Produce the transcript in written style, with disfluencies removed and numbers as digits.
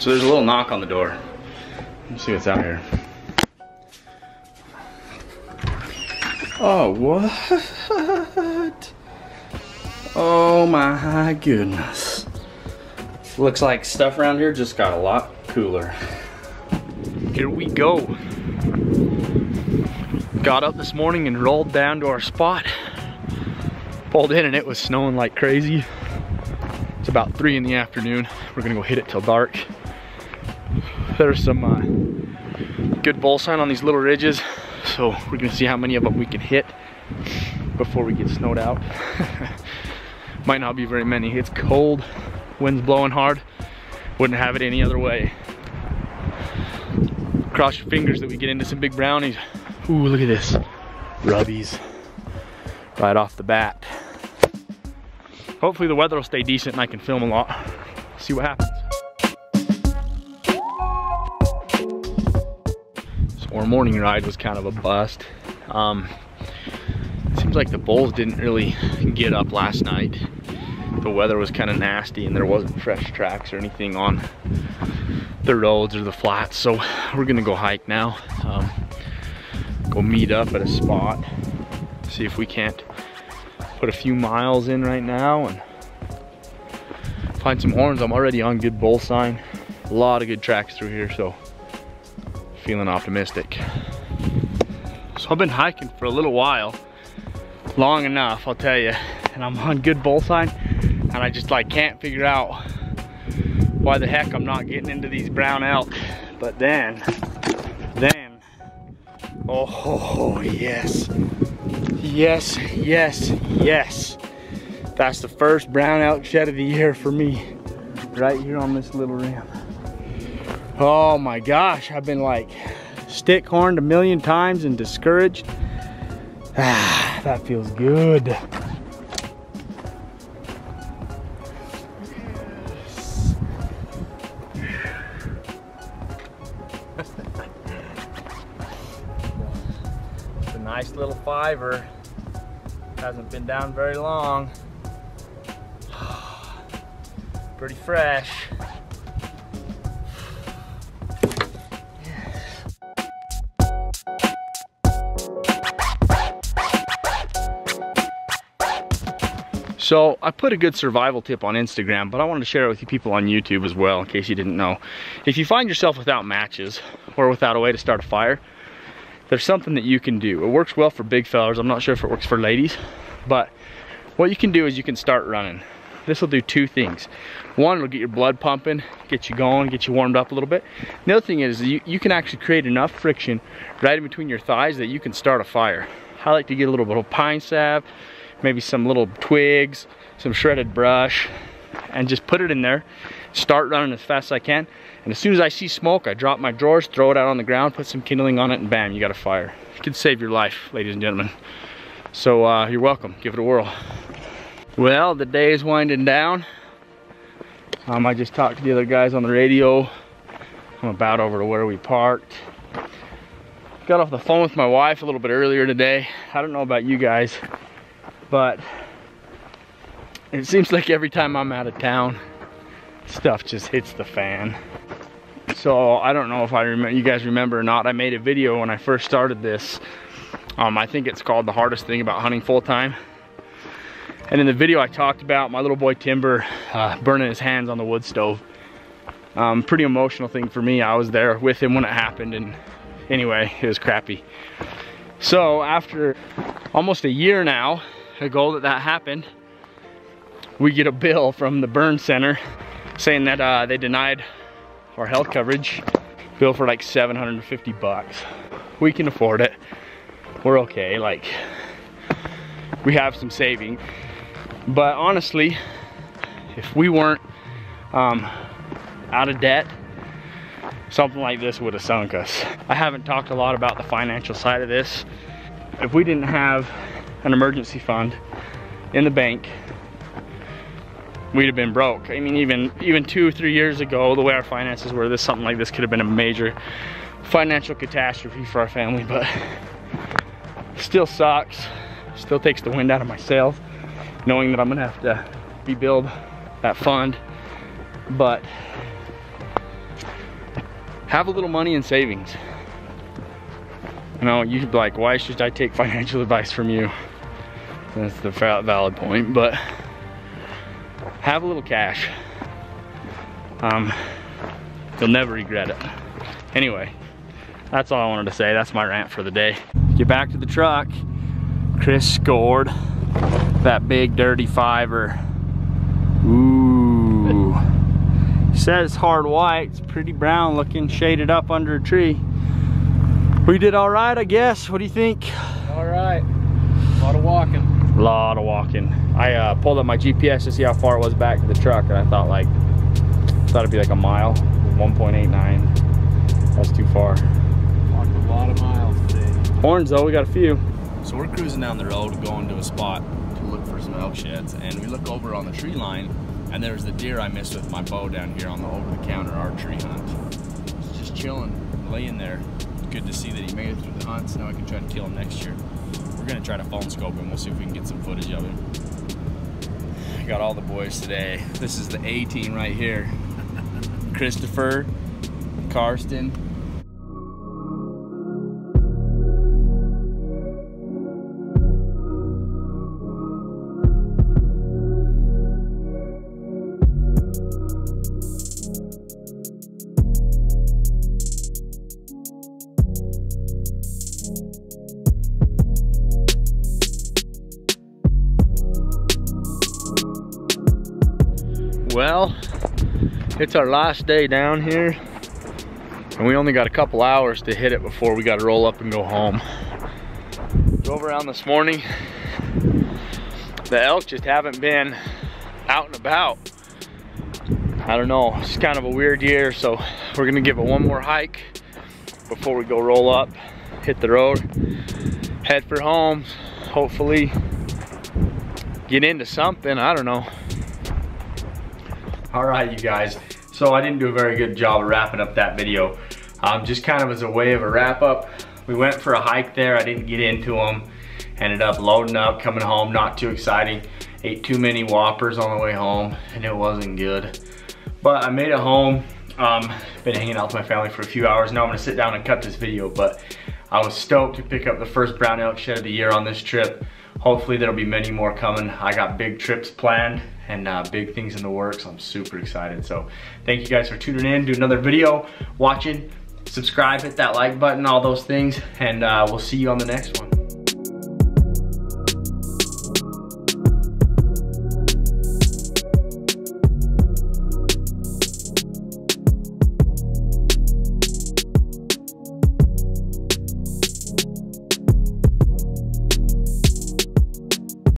So there's a little knock on the door. Let's see what's out here. Oh, what? Oh my goodness. Looks like stuff around here just got a lot cooler. Here we go. Got up this morning and rolled down to our spot. Pulled in and it was snowing like crazy. It's about 3 in the afternoon. We're gonna go hit it till dark. There's some good bull sign on these little ridges, so we're gonna see how many of them we can hit before we get snowed out. Might not be very many. It's cold, wind's blowing hard. Wouldn't have it any other way. Cross your fingers that we get into some big brownies. Ooh, look at this. Rubbies right off the bat. Hopefully the weather will stay decent and I can film a lot. See what happens. So our morning ride was kind of a bust. Seems like the bulls didn't really get up last night. The weather was kind of nasty and there wasn't fresh tracks or anything on the roads or the flats. So we're gonna go hike now. Go meet up at a spot. See if we can't put a few miles in right now and find some horns. I'm already on good bull sign. A lot of good tracks through here, so feeling optimistic. So I've been hiking for a little while, long enough, I'll tell you, and I'm on good bull sign, and I just like can't figure out why the heck I'm not getting into these brown elk. But then, oh yes, yes, yes, yes. That's the first brown elk shed of the year for me, right here on this little rim. Oh my gosh, I've been like stick horned a million times and discouraged. Ah, that feels good. It's a nice little fiver. Hasn't been down very long. Pretty fresh. So I put a good survival tip on Instagram, but I wanted to share it with you people on YouTube as well, in case you didn't know. If you find yourself without matches or without a way to start a fire, there's something that you can do. It works well for big fellas. I'm not sure if it works for ladies, but what you can do is you can start running. This will do two things. One, it'll get your blood pumping, get you going, get you warmed up a little bit. The other thing is you can actually create enough friction right in between your thighs that you can start a fire. I like to get a little bit of pine sap, maybe some little twigs, some shredded brush, and just put it in there, start running as fast as I can. And as soon as I see smoke, I drop my drawers, throw it out on the ground, put some kindling on it, and bam, you got a fire. It could save your life, ladies and gentlemen. So you're welcome, give it a whirl. Well, the day is winding down. I just talked to the other guys on the radio. I'm about over to where we parked. Got off the phone with my wife a little bit earlier today. I don't know about you guys, but it seems like every time I'm out of town, stuff just hits the fan. So I don't know if you guys remember or not. I made a video when I first started this. I think it's called The Hardest Thing About Hunting Full Time. And in the video I talked about my little boy Timber burning his hands on the wood stove. Pretty emotional thing for me. I was there with him when it happened, and anyway, it was crappy. So after almost a year now ago that happened, we get a bill from the burn center saying that they denied our health coverage. Bill for like 750 bucks. We can afford it. We're okay, like we have some saving. But honestly, if we weren't out of debt, something like this would have sunk us. I haven't talked a lot about the financial side of this. If we didn't have an emergency fund in the bank, we'd have been broke. I mean, even 2 or 3 years ago, the way our finances were, something like this could have been a major financial catastrophe for our family. But still sucks. Still takes the wind out of my sails, knowing that I'm gonna have to rebuild that fund. But have a little money in savings. You know, you'd be like, why should I take financial advice from you? That's the valid point, but have a little cash. You'll never regret it. Anyway, that's all I wanted to say. That's my rant for the day. Get back to the truck. Chris scored that big dirty 5er. Ooh. Says hard white. It's pretty brown looking, shaded up under a tree. We did all right, I guess. What do you think? All right. A lot of walking. A lot of walking. I pulled up my GPS to see how far it was back to the truck, and I thought it'd be like a mile. 1.89. That's too far. Walked a lot of miles today. Horns though, we got a few. So we're cruising down the road going to a spot to look for some elk sheds, and we look over on the tree line and there's the deer I missed with my bow down here on the over-the-counter archery hunt. He's just chilling, laying there. Good to see that he made it through the hunt, so now I can try to kill him next year. We're gonna try to phone scope him. We'll see if we can get some footage of him. I got all the boys today. This is the A team right here. Christopher, Karsten. Well, it's our last day down here, and we only got a couple hours to hit it before we got to roll up and go home. Drove around this morning. The elk just haven't been out and about. I don't know, it's kind of a weird year, so we're gonna give it one more hike before we go roll up, hit the road, head for home, hopefully get into something, I don't know. All right, you guys. So I didn't do a very good job of wrapping up that video. Just kind of as a way of a wrap up, we went for a hike there. I didn't get into them. Ended up loading up, coming home, not too exciting. Ate too many Whoppers on the way home, and it wasn't good. But I made it home. Been hanging out with my family for a few hours. Now I'm gonna sit down and cut this video, but I was stoked to pick up the first brown elk shed of the year on this trip. Hopefully there'll be many more coming. I got big trips planned and big things in the works. I'm super excited. So thank you guys for tuning in. Do another video, watching, subscribe, hit that like button, all those things, and we'll see you on the next one.